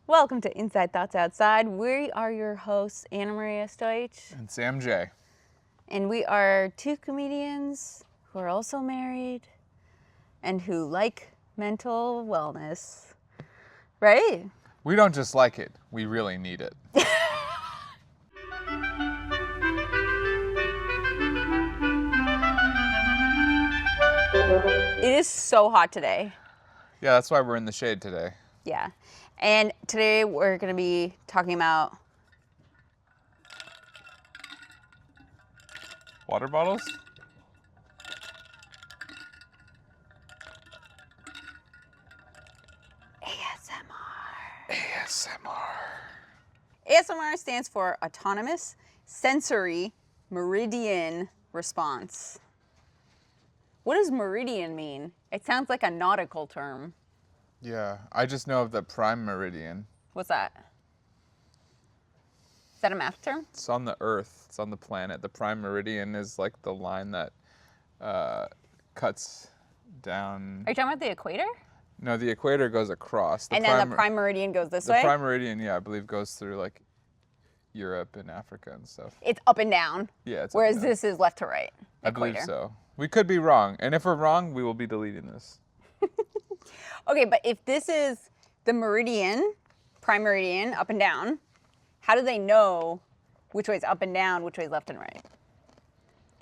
Welcome to Inside Thoughts Outside. We are your hosts, Ana-Marija, Stojic. And Sam J. And we are two comedians who are also married and who like mental wellness. Right? We don't just like it, we really need it. It is so hot today. Yeah, that's why we're in the shade today. Yeah. And today we're going to be talking about Water bottles? ASMR. ASMR. ASMR stands for Autonomous Sensory Meridian Response. What does meridian mean? It sounds like a nautical term. Yeah, I just know of the prime meridian. What's that? Is that a math term? It's on the Earth, it's on the planet. The prime meridian is like the line that cuts down. Are you talking about the equator? No, the equator goes across. And then the prime meridian goes this way? The prime meridian, yeah, I believe goes through like Europe and Africa and stuff. It's up and down. Yeah, it's whereas up and down. this is left to right. I believe so. We could be wrong. And if we're wrong, we will be deleting this. Okay, but if this is the meridian, prime meridian, up and down, how do they know which way is up and down, which way is left and right?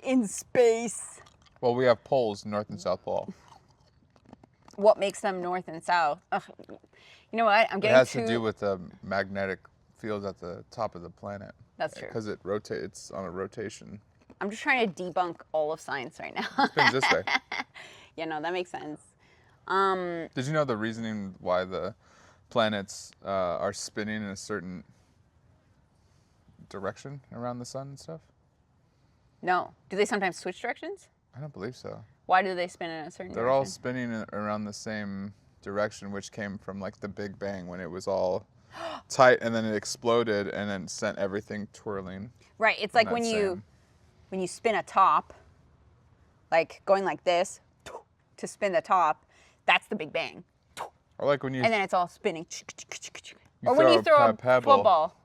In space. Well, we have poles, North and South Pole. What makes them north and south? Ugh. You know what? I'm getting It has to do with the magnetic field at the top of the planet. That's true. Because it rotates, it's on a rotation. I'm just trying to debunk all of science right now. It spins this way. Yeah, no, that makes sense. Did you know the reasoning why the planets are spinning in a certain direction around the sun and stuff? No. Do they sometimes switch directions? I don't believe so. Why do they spin in a certain They're direction? all spinning around the same direction, which came from like the Big Bang when it was all tight and then it exploded and then sent everything twirling. Right. It's like when you spin a top, like going like this to spin the top, that's the Big Bang. Or like when you... And then it's all spinning. Or when you throw a pebble. football.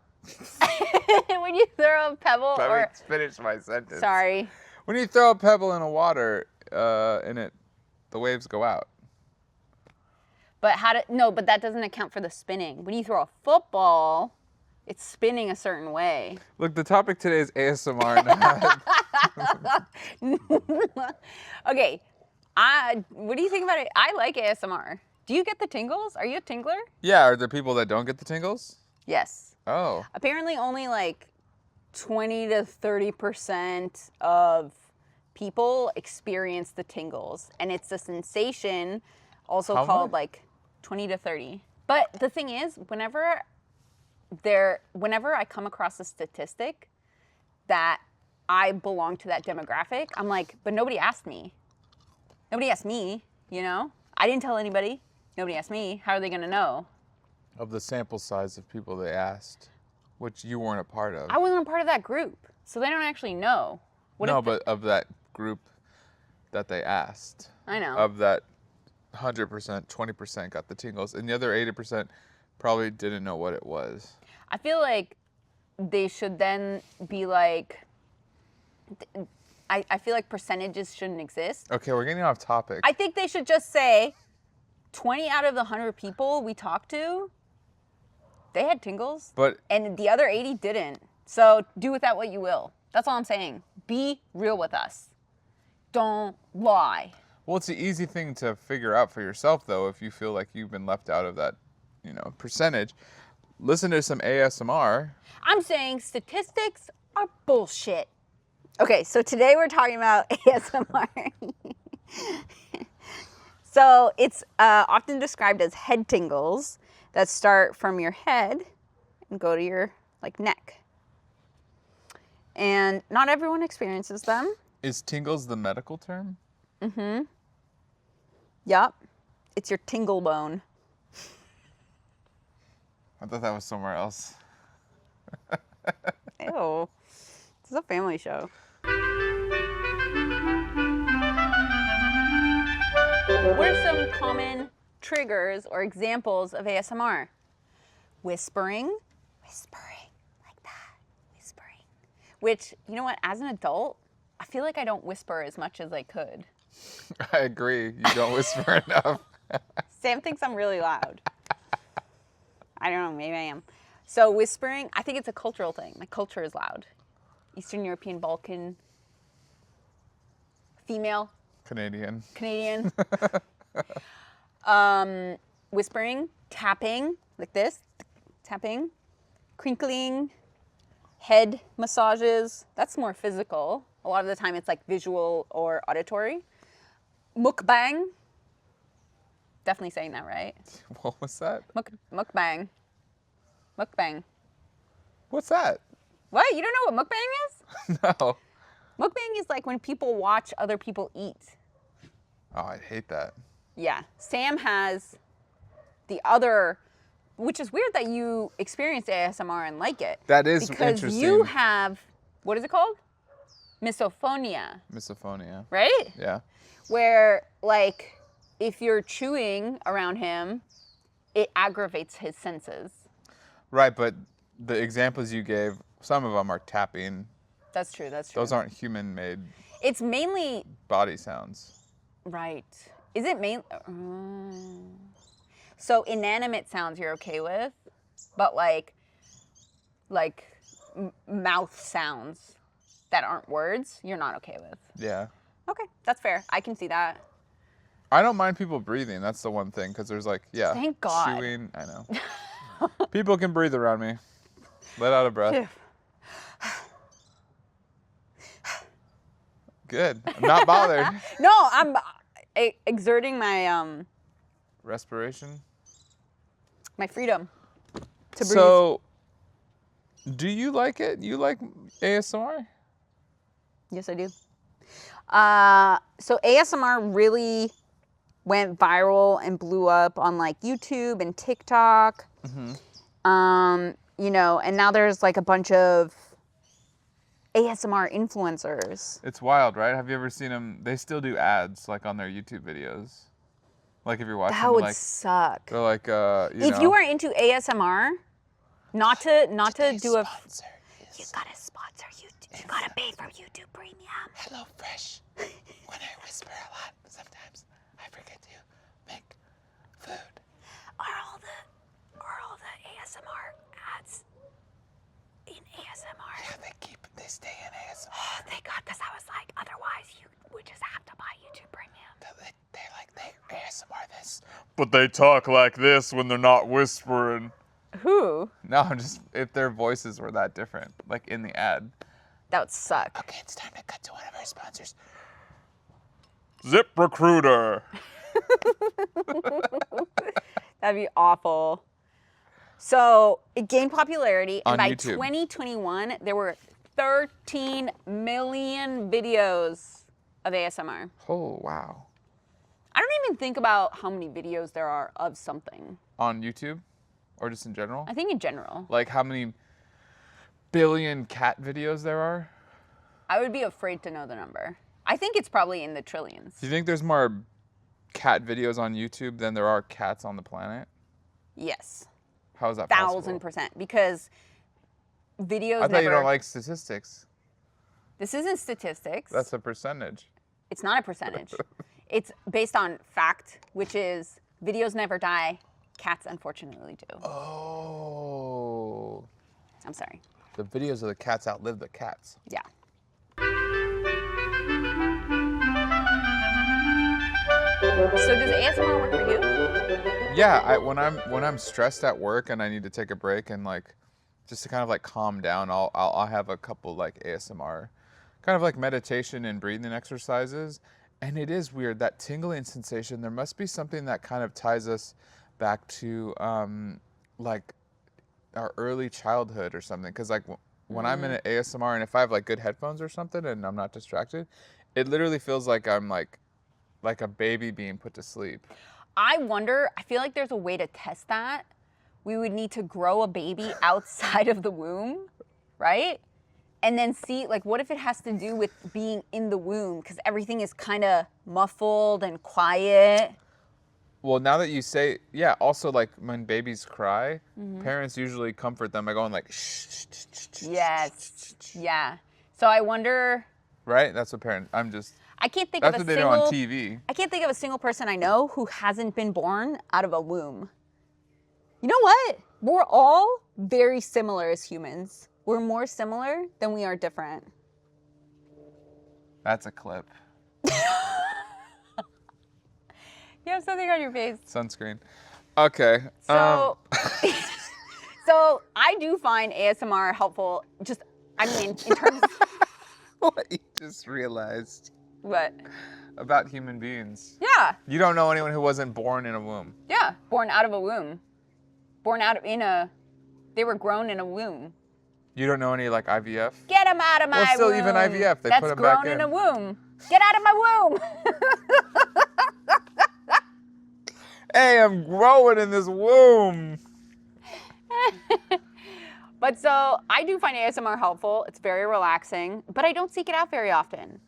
When you throw a pebble Let or... me finish my sentence. Sorry. When you throw a pebble in the water, the waves go out. But but that doesn't account for the spinning. When you throw a football, it's spinning a certain way. Look, the topic today is ASMR. Okay. What do you think about it? I like ASMR. Do you get the tingles? Are you a tingler? Yeah, are there people that don't get the tingles? Yes. Oh. Apparently only like 20 to 30% of people experience the tingles. And it's a sensation also called like 20 to 30. But the thing is, whenever I come across a statistic that I belong to that demographic, I'm like, but nobody asked me. Nobody asked me, you know? I didn't tell anybody. Nobody asked me. How are they going to know? Of the sample size of people they asked, which you weren't a part of. I wasn't a part of that group, so they don't actually know. But of that group that they asked. I know. Of that 100%, 20% got the tingles, and the other 80% probably didn't know what it was. I feel like they should then be like, I feel like percentages shouldn't exist. Okay, we're getting off topic. I think they should just say 20 out of the 100 people we talked to, they had tingles, and the other 80 didn't. So do with that what you will. That's all I'm saying. Be real with us. Don't lie. Well, it's the easy thing to figure out for yourself, though, if you feel like you've been left out of that, percentage. Listen to some ASMR. I'm saying statistics are bullshit. Okay, so today we're talking about ASMR. So it's often described as head tingles that start from your head and go to your neck. And not everyone experiences them. Is tingles the medical term? Mm-hmm. Yup. It's your tingle bone. I thought that was somewhere else. Ew. This is a family show. What are some common triggers or examples of ASMR? whispering like that, whispering. Which, you know what, as an adult, I feel like I don't whisper as much as I could. I agree. You don't whisper enough. Sam thinks I'm really loud. I don't know, maybe I am. So whispering, I think it's a cultural thing. My culture is loud. Eastern European, Balkan, female. Canadian. Whispering, tapping, like this, tapping, crinkling, head massages. That's more physical. A lot of the time it's like visual or auditory. Mukbang. Definitely saying that right. What was that? Mukbang. Mukbang. What's that? What? You don't know what mukbang is? No. Mukbang is like when people watch other people eat. Oh, I hate that. Yeah. Sam has the other, which is weird that you experience ASMR and like it. That is because interesting. You have, what is it called? Misophonia. Misophonia. Right? Yeah. Where, like, if you're chewing around him, it aggravates his senses. Right, but the examples you gave, some of them are tapping. That's true, that's true. Those aren't human-made It's mainly, body sounds. right. Is it mainly, so inanimate sounds you're okay with, but like mouth sounds that aren't words, you're not okay with. Yeah. Okay, that's fair. I can see that. I don't mind people breathing. That's the one thing, because there's like, yeah. Thank God. Chewing. I know. People can breathe around me. Let out a breath. Good. I'm not bothered. No, I'm exerting my Respiration. my freedom to breathe. So, do you like it? You like ASMR? Yes, I do. So ASMR really went viral and blew up on like YouTube and TikTok. Mm-hmm. You know, and now there's like a bunch of ASMR influencers. It's wild, right? Have you ever seen them? They still do ads like on their YouTube videos. Like if you're watching, that would like, suck. they're like, if you are into ASMR, not to do a. You gotta sponsor YouTube. You gotta pay for YouTube Premium. Hello Fresh. When I whisper a lot, sometimes I forget to make food. Are all the ASMR ads in ASMR? Yeah, they stay in ASMR. Oh, thank God, because I was like, otherwise you would just have to buy YouTube Premium. They ASMR this. But they talk like this when they're not whispering. Who? No, just if their voices were that different, like in the ad. That would suck. Okay, it's time to cut to one of our sponsors. ZipRecruiter. That'd be awful. So it gained popularity, and on by YouTube. 2021, there were 13 million videos of ASMR. Oh, wow. I don't even think about how many videos there are of something. On YouTube? Or just in general? I think in general. Like how many billion cat videos there are? I would be afraid to know the number. I think it's probably in the trillions. Do you think there's more cat videos on YouTube than there are cats on the planet? Yes. How is that possible? 1,000%. Because videos I thought you don't like statistics. This isn't statistics. That's a percentage. It's not a percentage. It's based on fact, which is videos never die. Cats unfortunately do. Oh. I'm sorry. The videos of the cats outlive the cats. Yeah. So does ASMR work for you? Yeah, when I'm stressed at work and I need to take a break and like just to kind of like calm down, I'll have a couple like ASMR, kind of like meditation and breathing exercises. And it is weird, that tingling sensation. There must be something that kind of ties us back to like our early childhood or something. Because like when I'm in an ASMR and if I have like good headphones or something and I'm not distracted, it literally feels like I'm like a baby being put to sleep. I wonder, I feel like there's a way to test that. We would need to grow a baby outside of the womb, right? And then see, like, what if it has to do with being in the womb? Because everything is kind of muffled and quiet. Well, now that you say, yeah, also like when babies cry, parents usually comfort them by going like, shh, shh, shh, shh, Yes. Yeah. So I wonder. Right? That's what parents, I can't think that's of a what they do single. on TV. I can't think of a single person I know who hasn't been born out of a womb. You know what? We're all very similar as humans. We're more similar than we are different. That's a clip. You have something on your face. Sunscreen. Okay. So, so I do find ASMR helpful. Just, I mean, in terms of What you just realized what? about human beings. Yeah. You don't know anyone who wasn't born in a womb. Yeah. Born out of a womb. Born out of they were grown in a womb. You don't know any like IVF? Get them out of my Well, still womb. even IVF, they That's put them back grown in. in a womb. Get out of my womb. Hey, I'm growing in this womb. But so I do find ASMR helpful. It's very relaxing, but I don't seek it out very often.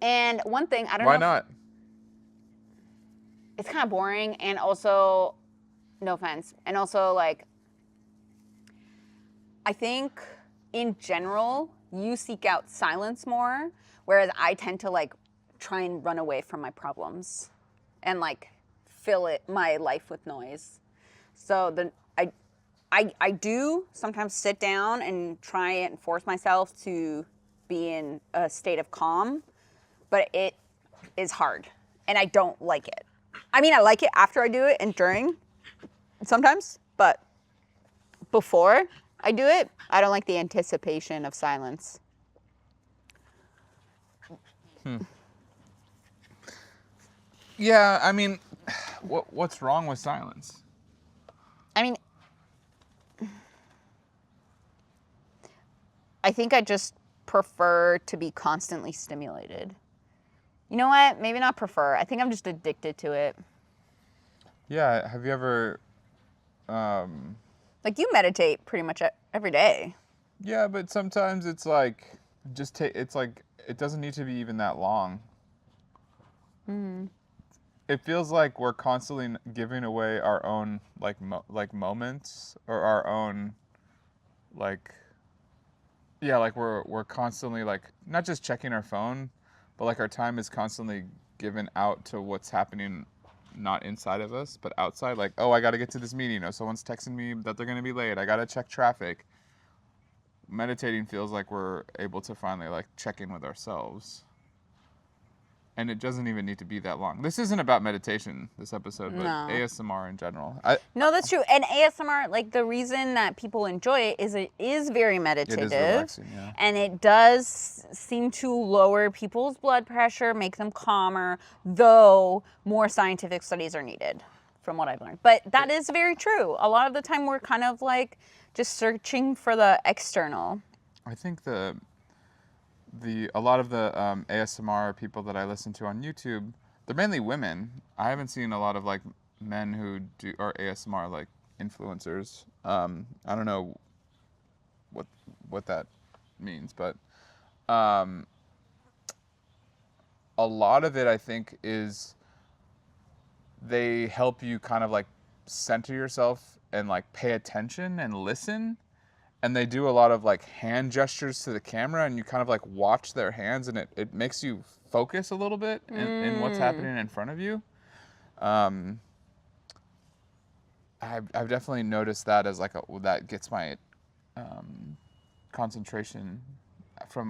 And one thing, I don't know. Why not? It's kind of boring, and also, no offense, and also like, I think in general, you seek out silence more, whereas I tend to like try and run away from my problems and like fill my life with noise. So I do sometimes sit down and try and force myself to be in a state of calm, but it is hard and I don't like it. I mean, I like it after I do it and during sometimes, but before I do it, I don't like the anticipation of silence. Yeah, I mean, what's wrong with silence? I mean, I think I just prefer to be constantly stimulated. You know what? Maybe not prefer. I think I'm just addicted to it. Yeah, have you ever... Like you meditate pretty much every day. Yeah, but sometimes it's like, it's like, it doesn't need to be even that long. It feels like we're constantly giving away our own like moments or our own like like we're constantly like not just checking our phone, but like our time is constantly given out to what's happening not inside of us but outside. Like, oh, I got to get to this meeting, or someone's texting me that they're going to be late, I got to check traffic. Meditating feels like we're able to finally like check in with ourselves. And it doesn't even need to be that long. This isn't about meditation, this episode, but ASMR in general. No, that's true. And ASMR, like the reason that people enjoy it is very meditative. It is relaxing, yeah. And it does seem to lower people's blood pressure, make them calmer, though more scientific studies are needed, from what I've learned. But that is very true. A lot of the time we're kind of like just searching for the external. I think a lot of the ASMR people that I listen to on YouTube, they're mainly women. I haven't seen a lot of like men who are ASMR like influencers. I don't know what that means, but a lot of it I think is they help you kind of like center yourself and like pay attention and listen. And they do a lot of like hand gestures to the camera, and you kind of like watch their hands, and it makes you focus a little bit in what's happening in front of you. I've definitely noticed that as like that gets my concentration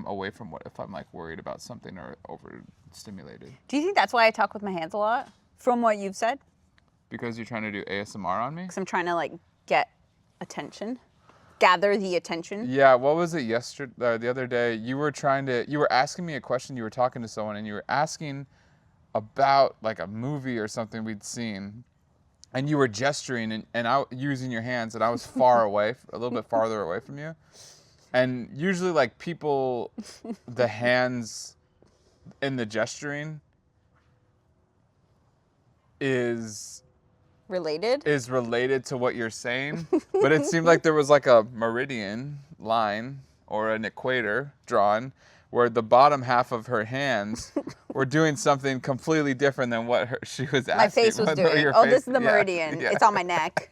away from what if I'm like worried about something or overstimulated. Do you think that's why I talk with my hands a lot? From what you've said? Because you're trying to do ASMR on me? Because I'm trying to like get attention. Gather the attention. Yeah, what was it the other day? You were asking me a question, you were talking to someone, and you were asking about like a movie or something we'd seen, and you were gesturing and I using your hands, and I was far away, a little bit farther away from you. And usually like people, the hands in the gesturing is related to what you're saying, but it seemed like there was like a meridian line or an equator drawn where the bottom half of her hands were doing something completely different than what she was asking. My face was doing. Oh, this is the meridian. Yeah. It's on my neck.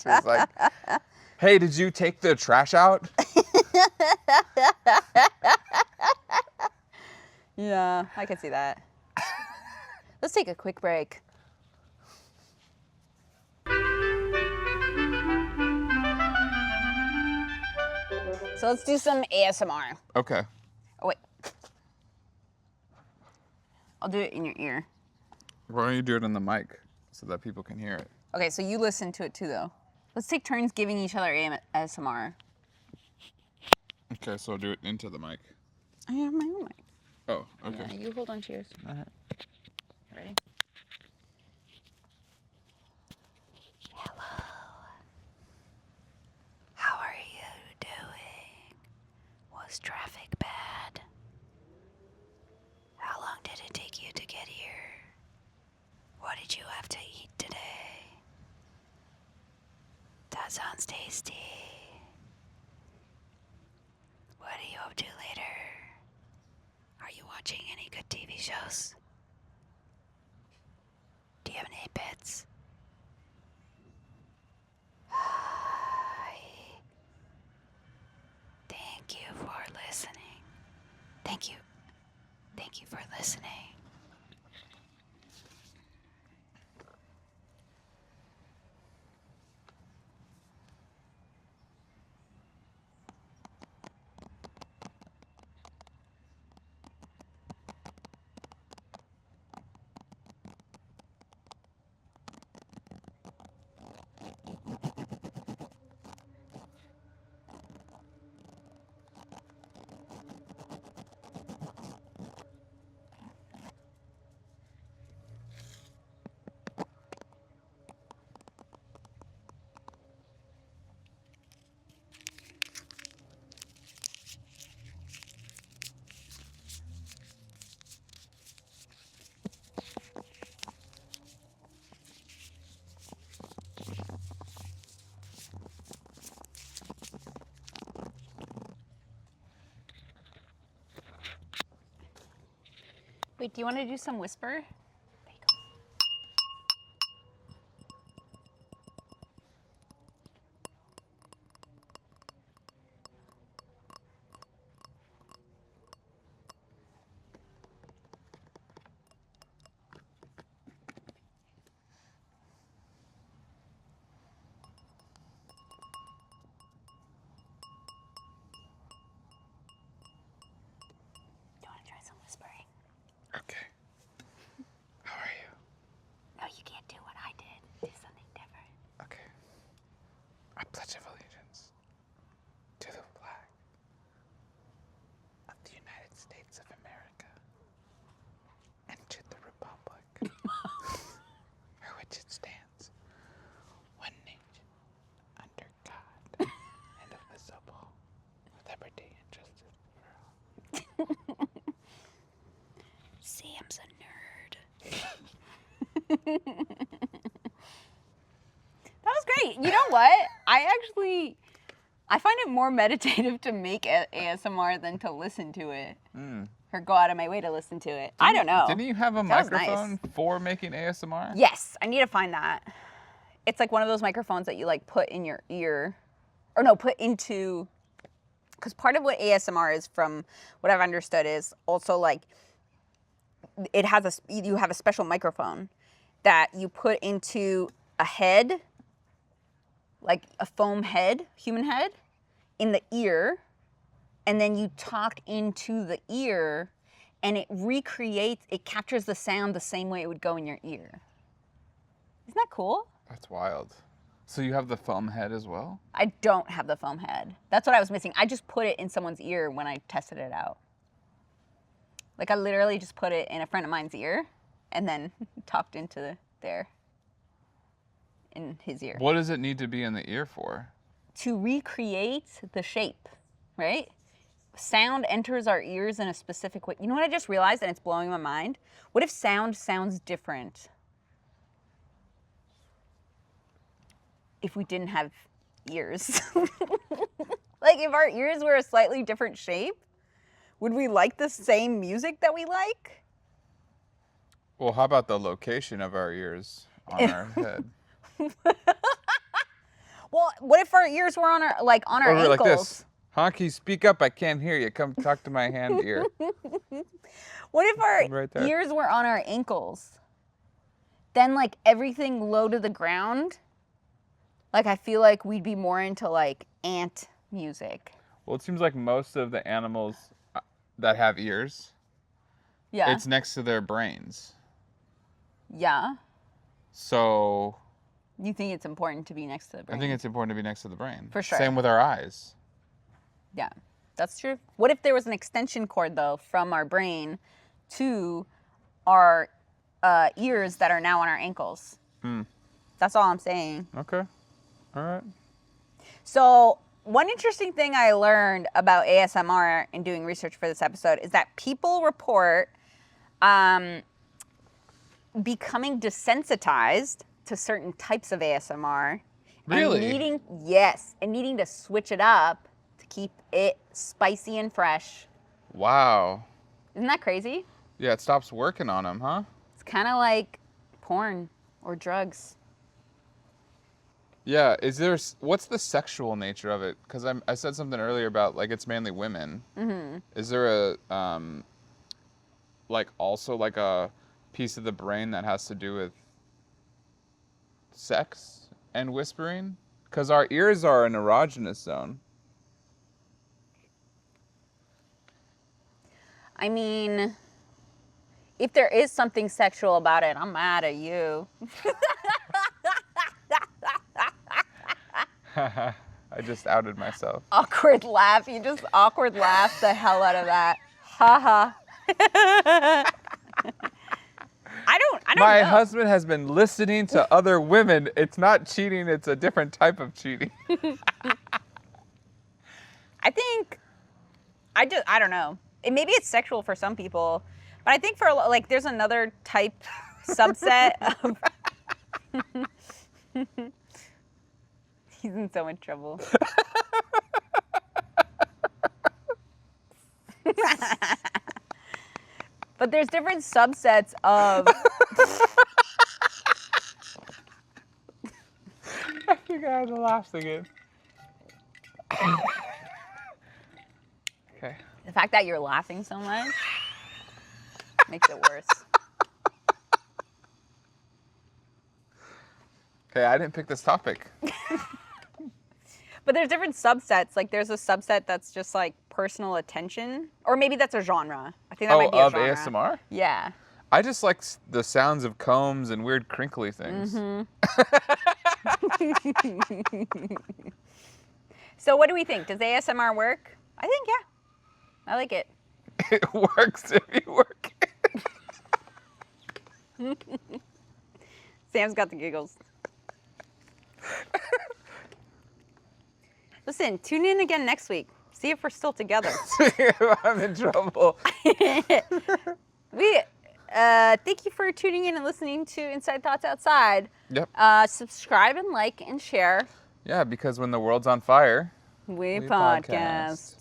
She was like, hey, did you take the trash out? Yeah, I can see that. Let's take a quick break. So let's do some ASMR. Okay. Oh, wait. I'll do it in your ear. Why don't you do it on the mic so that people can hear it? Okay, so you listen to it too, though. Let's take turns giving each other ASMR. Okay, so I'll do it into the mic. I have my own mic. Oh, okay. Yeah, you hold on to yours. All right. Ready? Hello. How are you doing? Was traffic bad? How long did it take you to get here? What did you have to eat today? That sounds tasty. What are you up to later? Are you watching any good TV shows? Do you have any pets? Hi. Thank you for listening. Thank you. Thank you for listening. Wait, do you want to do some whisper? There you go. Do you want to try some whispering? Okay. How are you? No, you can't do what I did. Do something different. Okay. I pledge of allegiance to the flag of the United States of America and to the republic for which it stands, one nation, under God, indivisible, with liberty and justice for all. Sam's a nerd. That was great. You know what? I find it more meditative to make ASMR than to listen to it. Or go out of my way to listen to it. I don't know. Didn't you have a That was microphone nice. for making ASMR? Yes, I need to find that. It's like one of those microphones that you like put in your ear. Or no, put into... Because part of what ASMR is, from what I've understood, is also like... you have a special microphone that you put into a head, like a foam head, human head, in the ear, and then you talk into the ear, and it captures the sound the same way it would go in your ear. Isn't that cool? That's wild. So you have the foam head as well? I don't have the foam head. That's what I was missing. I just put it in someone's ear when I tested it out. Like, I literally just put it in a friend of mine's ear and then talked into in his ear. What does it need to be in the ear for? To recreate the shape, right? Sound enters our ears in a specific way. You know what I just realized, and it's blowing my mind? What if sound sounds different if we didn't have ears? Like, if our ears were a slightly different shape, would we like the same music that we like? Well, how about the location of our ears on our head? Well, what if our ears were on our ankles? Like this. Honky, speak up. I can't hear you. Come talk to my hand ear. What if our ears were on our ankles? Then, like, everything low to the ground, like, I feel like we'd be more into, like, ant music. Well, it seems like most of the animals that have ears, it's next to their brains. Yeah. So... You think it's important to be next to the brain? I think it's important to be next to the brain. For sure. Same with our eyes. Yeah, that's true. What if there was an extension cord, though, from our brain to our ears that are now on our ankles? That's all I'm saying. Okay. All right. So one interesting thing I learned about ASMR in doing research for this episode is that people report becoming desensitized to certain types of ASMR. Really? And needing to switch it up to keep it spicy and fresh. Wow. Isn't that crazy? Yeah, it stops working on them, huh? It's kind of like porn or drugs. Yeah, what's the sexual nature of it? Because I said something earlier about, like, it's mainly women. Mm-hmm. Is there also a piece of the brain that has to do with sex and whispering? Because our ears are an erogenous zone. I mean, if there is something sexual about it, I'm mad at you. I just outed myself. Awkward laugh. You just awkward laughed the hell out of that. Ha ha. I don't My know. husband has been listening to other women. It's not cheating. It's a different type of cheating. I don't know. Maybe it's sexual for some people, but I think for, like, there's another type, subset of... He's in so much trouble. But there's different subsets of... I think I had the laughs again. Okay. The fact that you're laughing so much makes it worse. Okay, I didn't pick this topic. But there's different subsets. Like, there's a subset that's just, like, personal attention. Or maybe that's a genre. I think that might be a genre. Of ASMR? Yeah. I just like the sounds of combs and weird crinkly things. Mm-hmm. So what do we think? Does ASMR work? I think, yeah. I like it. It works if you work it. Sam's got the giggles. Listen, tune in again next week. See if we're still together. I'm in trouble. Thank you for tuning in and listening to Inside Thoughts Outside. Yep. Subscribe and like and share. Yeah, because when the world's on fire, we podcast.